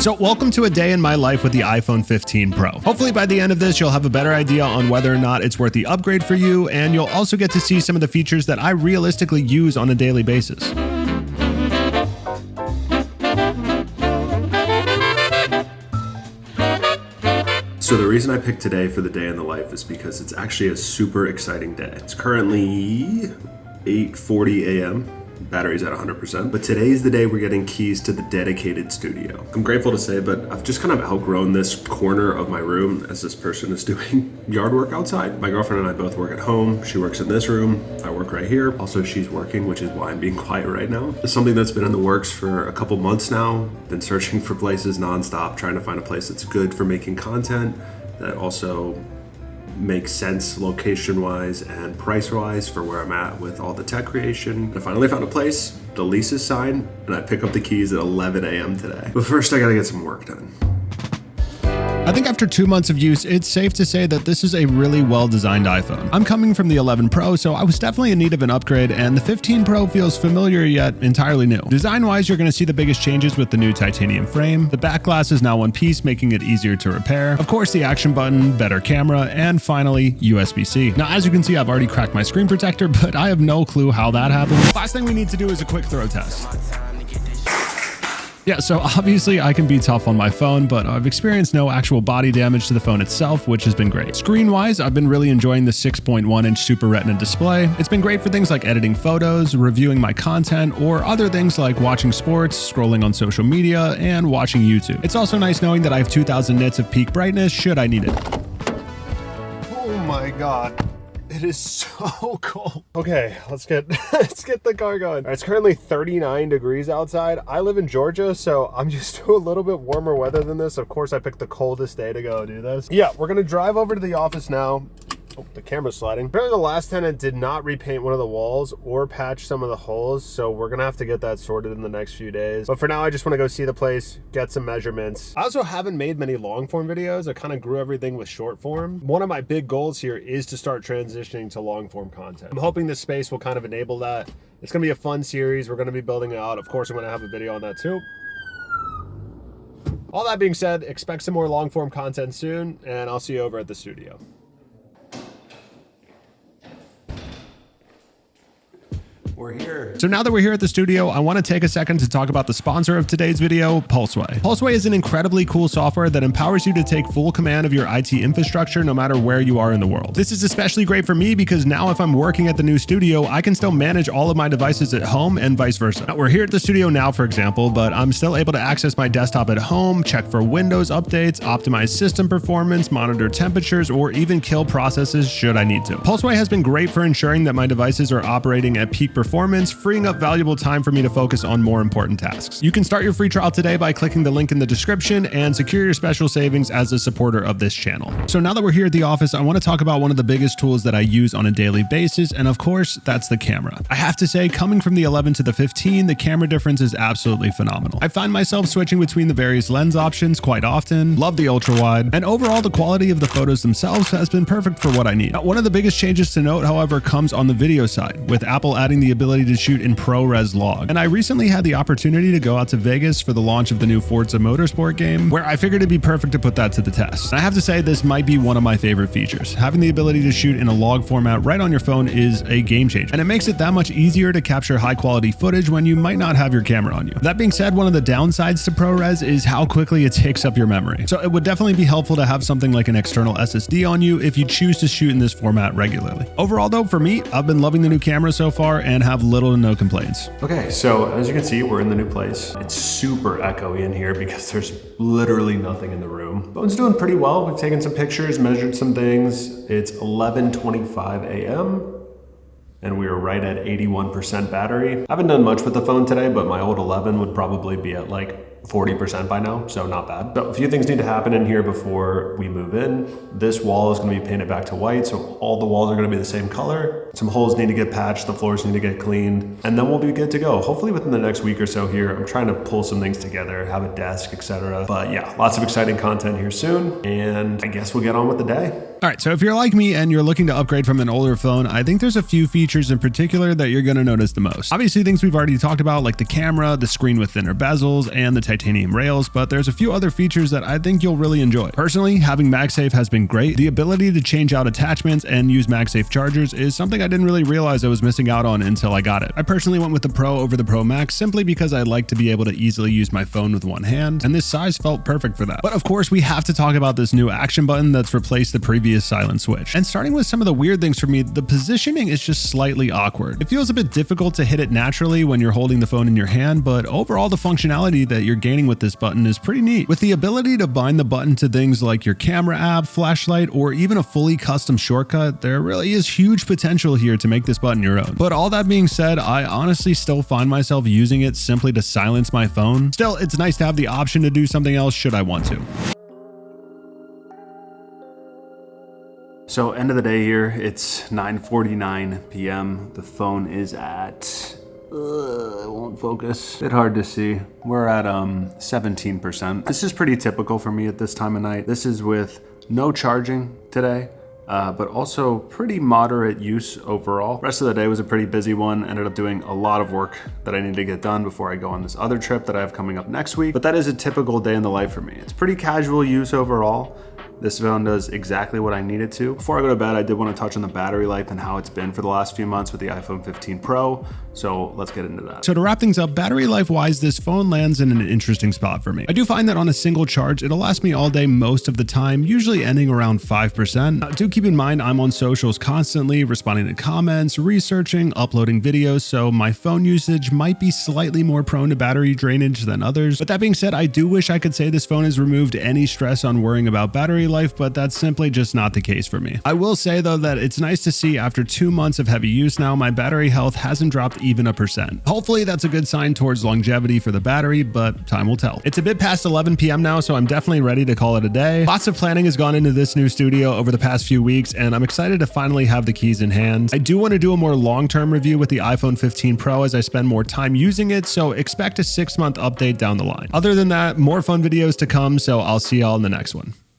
So welcome to a day in my life with the iPhone 15 Pro. Hopefully by the end of this, you'll have a better idea on whether or not it's worth the upgrade for you, and you'll also get to see some of the features that I realistically use on a daily basis. So the reason I picked today for the day in the life is because it's actually a super exciting day. It's currently 8:40 a.m. Battery's at 100%, but today's the day we're getting keys to the dedicated studio. I'm grateful to say, but I've just kind of outgrown this corner of my room as this person is doing yard work outside. My girlfriend and I both work at home. She works in this room. I work right here. Also, she's working, which is why I'm being quiet right now. It's something that's been in the works for a couple months now. Been searching for places nonstop, trying to find a place that's good for making content, that also makes sense location-wise and price-wise for where I'm at with all the tech creation. I finally found a place, the lease is signed, and I pick up the keys at 11 a.m. today. But first I gotta get some work done. I think after 2 months of use, it's safe to say that this is a really well-designed iPhone. I'm coming from the 11 Pro, so I was definitely in need of an upgrade, and the 15 Pro feels familiar yet entirely new. Design-wise, you're going to see the biggest changes with the new titanium frame. The back glass is now one piece, making it easier to repair. Of course, the action button, better camera, and finally, USB-C. Now, as you can see, I've already cracked my screen protector, but I have no clue how that happened. Last thing we need to do is a quick throw test. Yeah, so obviously I can be tough on my phone, but I've experienced no actual body damage to the phone itself, which has been great. Screen-wise, I've been really enjoying the 6.1-inch Super Retina display. It's been great for things like editing photos, reviewing my content, or other things like watching sports, scrolling on social media, and watching YouTube. It's also nice knowing that I have 2000 nits of peak brightness should I need it. Oh my God. It is so cold. Okay, let's get the car going. All right, it's currently 39 degrees outside. I live in Georgia, so I'm used to a little bit warmer weather than this. Of course, I picked the coldest day to go do this. Yeah, we're gonna drive over to the office now. Oh, the camera's sliding. Apparently the last tenant did not repaint one of the walls or patch some of the holes, so we're gonna have to get that sorted in the next few days. But for now, I just wanna go see the place, get some measurements. I also haven't made many long form videos. I kind of grew everything with short form. One of my big goals here is to start transitioning to long form content. I'm hoping this space will kind of enable that. It's gonna be a fun series. We're gonna be building it out. Of course, I'm gonna have a video on that too. All that being said, expect some more long form content soon, and I'll see you over at the studio. We're here. So now that we're here at the studio, I want to take a second to talk about the sponsor of today's video, Pulseway. Pulseway is an incredibly cool software that empowers you to take full command of your IT infrastructure no matter where you are in the world. This is especially great for me because now if I'm working at the new studio, I can still manage all of my devices at home and vice versa. Now, we're here at the studio now, for example, but I'm still able to access my desktop at home, check for Windows updates, optimize system performance, monitor temperatures, or even kill processes should I need to. Pulseway has been great for ensuring that my devices are operating at peak performance, freeing up valuable time for me to focus on more important tasks. You can start your free trial today by clicking the link in the description and secure your special savings as a supporter of this channel. So now that we're here at the office, I want to talk about one of the biggest tools that I use on a daily basis, and of course, that's the camera. I have to say, coming from the 11 to the 15, the camera difference is absolutely phenomenal. I find myself switching between the various lens options quite often, love the ultra wide, and overall the quality of the photos themselves has been perfect for what I need. Now, one of the biggest changes to note, however, comes on the video side, with Apple adding the ability to shoot in ProRes log. And I recently had the opportunity to go out to Vegas for the launch of the new Forza Motorsport game, where I figured it'd be perfect to put that to the test. And I have to say, this might be one of my favorite features. Having the ability to shoot in a log format right on your phone is a game changer, and it makes it that much easier to capture high quality footage when you might not have your camera on you. That being said, one of the downsides to ProRes is how quickly it takes up your memory. So it would definitely be helpful to have something like an external SSD on you if you choose to shoot in this format regularly. Overall though, for me, I've been loving the new camera so far and have little to no complaints. Okay, so as you can see, we're in the new place. It's super echoey in here because there's literally nothing in the room. Phone's doing pretty well. We've taken some pictures, measured some things. It's 11:25 a.m. and we are right at 81% battery. I haven't done much with the phone today, but my old 11 would probably be at like 40% by now, so not bad. So a few things need to happen in here before we move in. This wall is going to be painted back to white, so all the walls are going to be the same color. Some holes need to get patched, the floors need to get cleaned, and then we'll be good to go. Hopefully within the next week or so here. I'm trying to pull some things together, have a desk, etc. But yeah, lots of exciting content here soon, and I guess we'll get on with the day. All right, so if you're like me and you're looking to upgrade from an older phone, I think there's a few features in particular that you're gonna notice the most. Obviously, things we've already talked about, like the camera, the screen with thinner bezels, and the titanium rails, but there's a few other features that I think you'll really enjoy. Personally, having MagSafe has been great. The ability to change out attachments and use MagSafe chargers is something I didn't really realize I was missing out on until I got it. I personally went with the Pro over the Pro Max simply because I like to be able to easily use my phone with one hand, and this size felt perfect for that. But of course, we have to talk about this new action button that's replaced the previous silent switch. And starting with some of the weird things for me, the positioning is just slightly awkward. It feels a bit difficult to hit it naturally when you're holding the phone in your hand, but overall the functionality that you're gaining with this button is pretty neat. With the ability to bind the button to things like your camera app, flashlight, or even a fully custom shortcut, there really is huge potential here to make this button your own. But all that being said, I honestly still find myself using it simply to silence my phone. Still, it's nice to have the option to do something else should I want to. So end of the day here, it's 9:49 p.m. The phone is at, it won't focus. Bit hard to see. We're at 17%. This is pretty typical for me at this time of night. This is with no charging today, but also pretty moderate use overall. Rest of the day was a pretty busy one. Ended up doing a lot of work that I need to get done before I go on this other trip that I have coming up next week. But that is a typical day in the life for me. It's pretty casual use overall. This phone does exactly what I need it to. Before I go to bed, I did want to touch on the battery life and how it's been for the last few months with the iPhone 15 Pro. So let's get into that. So to wrap things up, battery life wise, this phone lands in an interesting spot for me. I do find that on a single charge, it'll last me all day most of the time, usually ending around 5%. Now, do keep in mind, I'm on socials constantly, responding to comments, researching, uploading videos, so my phone usage might be slightly more prone to battery drainage than others. But that being said, I do wish I could say this phone has removed any stress on worrying about battery life, but that's simply just not the case for me. I will say though that it's nice to see after 2 months of heavy use now, my battery health hasn't dropped even 1%. Hopefully that's a good sign towards longevity for the battery, but time will tell. It's a bit past 11 p.m. now, so I'm definitely ready to call it a day. Lots of planning has gone into this new studio over the past few weeks, and I'm excited to finally have the keys in hand. I do want to do a more long-term review with the iPhone 15 Pro as I spend more time using it, so expect a 6-month update down the line. Other than that, more fun videos to come, so I'll see y'all in the next one.